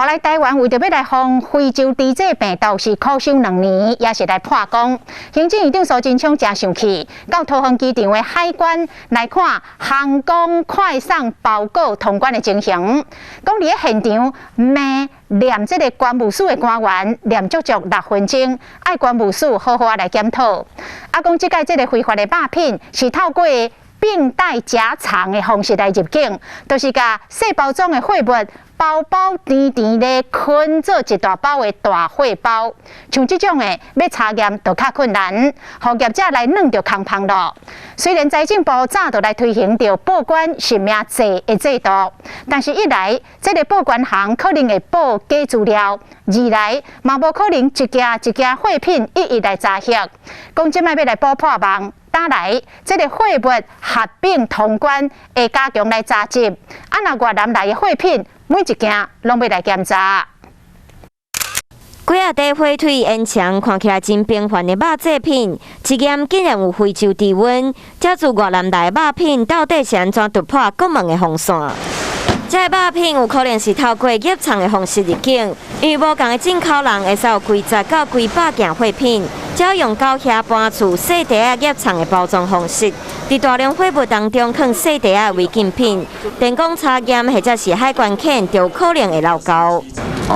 后来台湾为着要来防非洲猪瘟病毒是苦守2年，也是来破功。行政院长苏贞昌真生气，到桃园机场的海关来看航空快送包裹通关的情形，讲伫现场念这个关务署的官员念足6分钟，爱关务署好好来检讨。讲即届这个非法的肉品是透过并带夹藏的方式来入境，就是甲细包装的货物包包甜甜的捆做一大包的大货包，像这种的要查验就较困难，互业者来弄着空胖咯。虽然财政部早就来推行着报关实名制的制度，但是一来这个报关行可能会报假资料，二来嘛无可能一件一件货品一一来查核，讲即摆要来补破网。打来，这个货物合并通关，会加强来查缉。若越南来的货品，每一件拢要来检查。几啊块火腿烟肠看起来真平凡的肉制品，一件竟然有非洲猪瘟。这自越南来的肉品到底是安怎突破国门的防线？这个肉品有可能是透过业藏的方式入境，因为无同的进口人会使有几十到几百件货品。只要用到遐搬厝细袋啊业藏的包装方式，伫大量货物当中放细袋啊违禁品，电工查验或者是海关检就可能会漏交。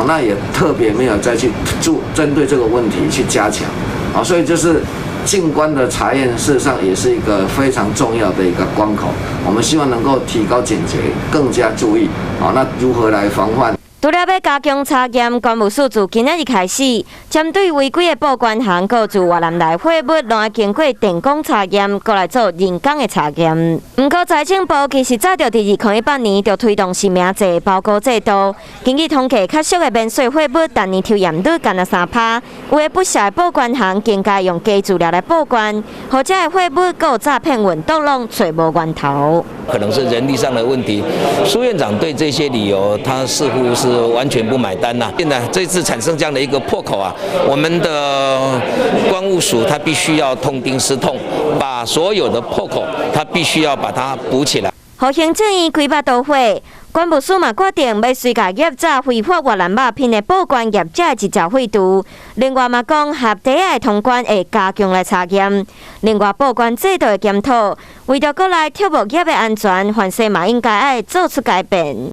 那也特别没有再去针对这个问题去加强，所以就是进关的查验，事实上也是一个非常重要的一个关口。我们希望能够提高警觉，更加注意，那如何来防范？除了要加强查验，关务署自今仔日开始，针对违规的报关行，各自越南来货物，拢要经过电工查验，过来做人工的查验。不过财政部其实早就伫2018年就推动实名制包裹制度，根据统计，较俗的免税货物，单年抽验率干那3%，有的不肖的报关行更加用假资料来报关，或者的货物阁有诈骗运动，拢找无源头。可能是人力上的问题，苏院长对这些理由，他似乎是完全不买单呐。现在这次产生这样的一个破口啊，我们的关务署他必须要痛定思痛，把所有的破口，他必须要把它补起来。互行政院规划都会，关务署嘛决定要随甲业者非法越南肉品的报关业者的执照费度，另外嘛讲合底的通关会加强来查验，另外报关制度的检讨，为着过来跳务业的安全，凡事嘛应该爱做出改变。